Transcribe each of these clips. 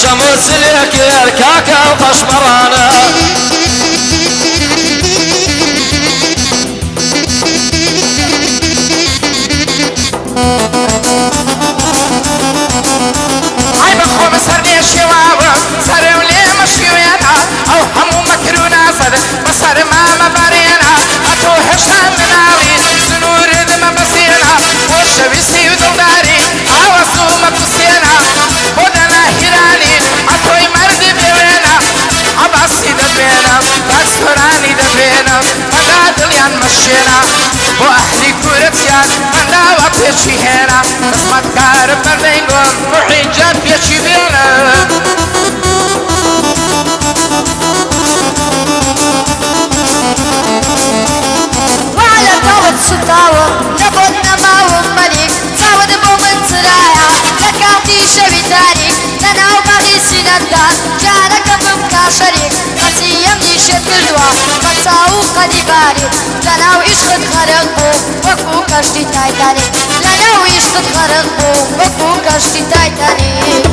شمس لك الكاكا وقشمرانا هاي بخوم سرني الشواوة سر ولي مشيوينا او همو مكرونا زد بصر ما مبارينا اتو هشام مناوي سنور دم بسينا وشبيسي ودوداري عوصو مبسينا ودنا هيراني اتوي مرد بيوينا عباسي دبينا باكسوراني دبينا مدادل يان مشينا واهلي كورتيان منداوا بيشي هنا قسمت كار بردنگون وحجاب بيشي بينا وعلى طاوة ستاوة نبوت نماوة ملك تعود بومن سرايا لكاتي شبي تاريك تناو باغي سيدان جارك بمكا شريك قسي يمني شكلوا قصاو قدي باري تناو عشق غرق بو وكو كشتي تايتانيك تناو عشق غرق بو وكو كشتي تايتانيك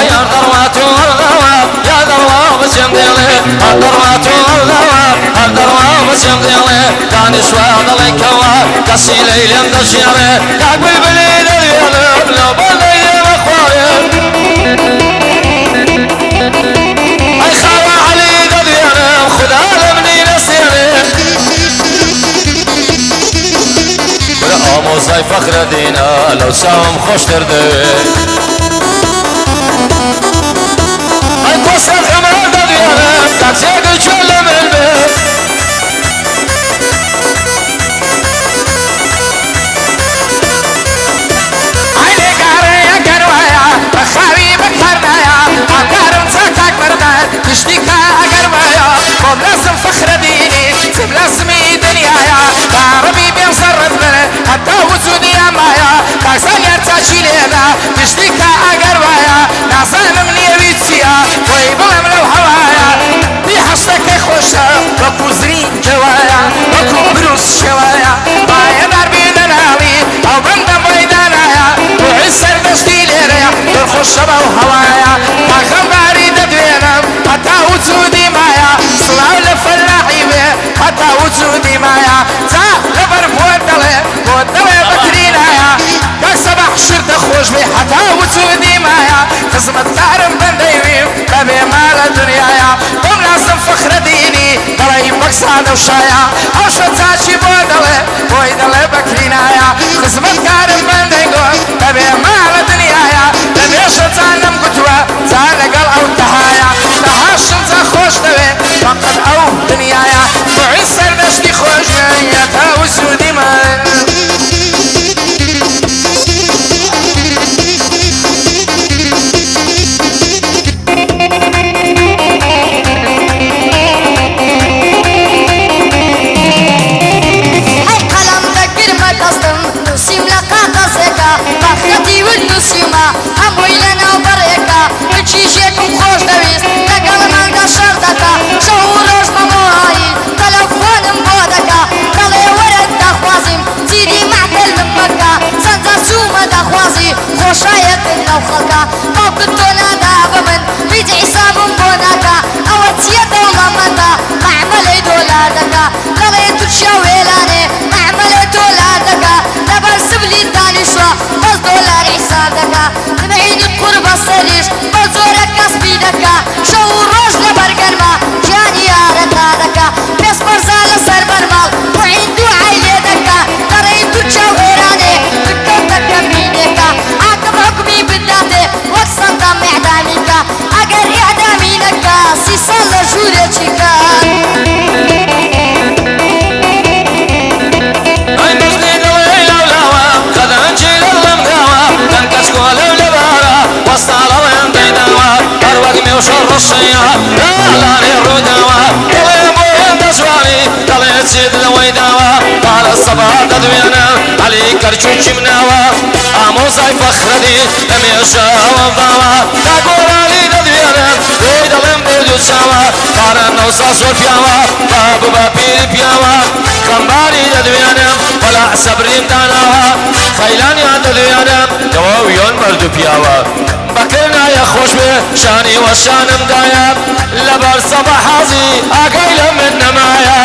يا ذروات الغواب يا ذروات الجمديلي الذروات الغواب الذروات الجمديلي كان يسوى ضلك قصي ليل يمدشيري كعب البليل اليلب لو بالليل مخواري اي خاوى علي دبيانا خذ عالمني نسيري ولا موزاي فخر دينا لو سام خوش تردوي القصة كمان دغيانة تاكسيك تشلم البيت عيني قاري يا قروايا بخاري بكرنايا عقارم ساكاك بردان تشتيكا قروايا قوم لازم فخر ديني سب لازمي دنيايا عربي بيصرف بنا حتى وجودي مايا تاكسان يرتاشي لينا تشتيكا قروايا نازل مني بيتسيا ويبلم لو هوايا بيحشتك خوشا وكو زرين جوايا وكو بروس شوايا بايا دربي دنالي او بندم بيدانايا وعسر دشتي ليريا بالخوش بو هوايا تاخباري دبينم حتى وجودي مايا صلاة لفلاحي بي حتى وجودي مايا تا لبر بودلي بكرينايا كاك صباح شرط خوش بي حتى وجودي مايا خزمت دارم بنديوي ببي مال الدنيايا قم لازم فخر ديني براي مقصاد وشايا او شتاشي بودلي بكرينايا خزمت دارم بنديوي ببي مال الدنيايا ببي شتانم قتوى زانقل او تهايا تهاشم خوش دوي فقط او دنيايا وعسر دشتي خوش يتا وجودي مايا والنسيما هموي لنا وبريكا بتشيشيكم خوش دويس لقل مانقا شرطكا شهوروش مموهاي تلفون مبودكا قلي ورد داخوازم زيدي معدل من مكة سنزا سوما داخوازي خوشايك لنا وخلقا ما كنتونا دابا من بيدي حساب مبوناكا اواتيا دولا متا معملي دولادكا قلي تتشاويلاني معملي دولادكا لبر سبلي داني شوا بس دولار حسابك تبعيد القرب الصريش بزورك كسبيدك شو روج لبرقرما جاني يارتادك بس برزال سر برمال وعندو عيدك تريدو تشاو ايراني بكتك كمينك عاقب حكمي بالذاتي وقصن دم اعداميك اقر اعدامينك سيصال جوريتشيك وشر الصيحة لا نردوا طلبوا الدسواني طلعت سيد الويداوة قال الصباح تدوينا علي كرشوش مناوة موسى فخردي لم يشاء وضاوة تقول علي تدوينا ويدا لم تدو سوا قال موسى صور بياوا بابو بابير بياوا خمباري ددويانم ولا صبرين داناوا خيلان يا ددويانم دواويون مردو بياوا بكرنا يا خوش به شاني وشانم دايا لبر صباح حازي اقيل من نمايا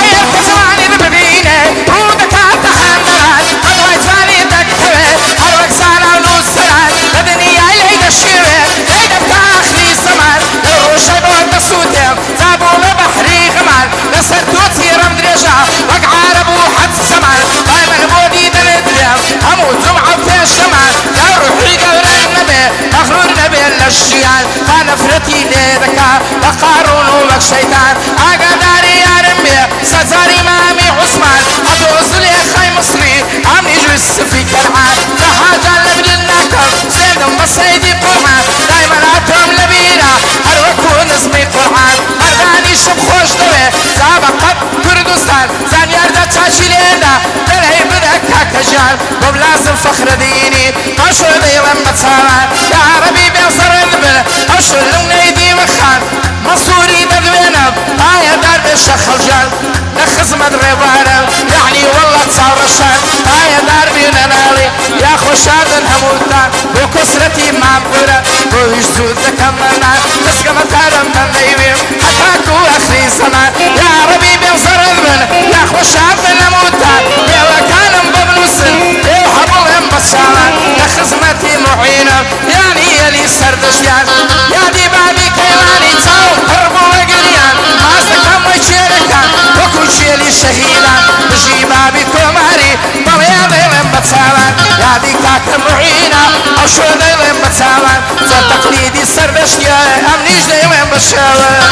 هيا الكسواني بمدينة رودك عالتخندرات قدوة جواني تكتبه هلوك سانا ونوسرات لدنيا يليد الشيرة ليد بتاخلي سمان للروشي بود بسوتهم زابو ببحري غمان لسر توتي رمدرجة وقع عرب وحد سمان باي مغبودي دندرهم همو جمعة وفي الشمال يا روحي قبر النبي مغرور نبي للشيان فنفرتي ليدكا وقارون وبكشيطان اقداري يا رمي سزاري مامي عثمان ادوز لي خي مصري عم يجلس في كرعان لحاجة لابن النكر زينهم بصيدي قرعان دايما عتهم لبيرة اروكو نسمي قرعان مرداني شب خوش دوي زابقت كردستان زان ياردا تاشي لينا دلهي بدك كاكجان ببلازم فخر ديني اشو ديلم بتصالان يا عربي بيصر البل اشو لونيدي وخان مصوري ددوينم آية دار بالشخل جان لخزمة ريبارم يعني والله تصور الشان آية دار بينالي يا خوشاد هموتان وكسرتي معبرة ويجزود كمنا تسقم تارم من ديويم حتاكو اخري زمان يا عربي بيصر البل يا خوشاد هموتان يا وكانم ببلوسن يا حبلهم بسالان لخزمتي معينة يعني يلي سردشيان يا دي بابي كيلاني تاو قربو وقليان ماسكم وشيركان وكوشيلي شهيدان بجي بابي كوماري بليا ديلم بتسالان يا دي كاك معينة او شو ديلم بتسالان زو تقليدي سردشيان امنيش ديلم بشالان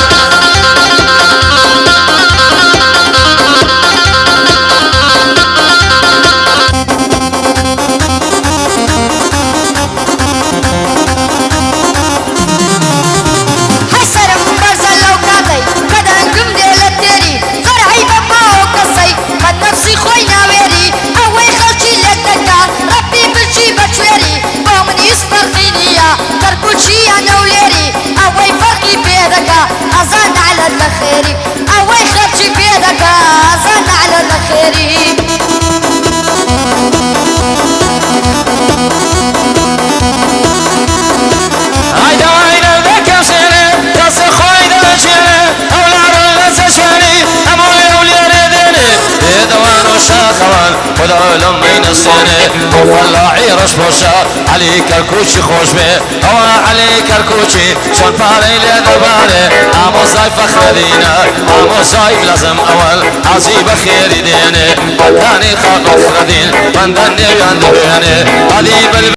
ودعولم بين السنة وفلاعي رش بوشا عليك الكوشي خوش بي هو عليك الكوشي شون فاري لدباني عمو زاي فخر دينا عمو زاي لازم اول عزيب خير ديني وكاني خاق فخر دين بندني ويندبيني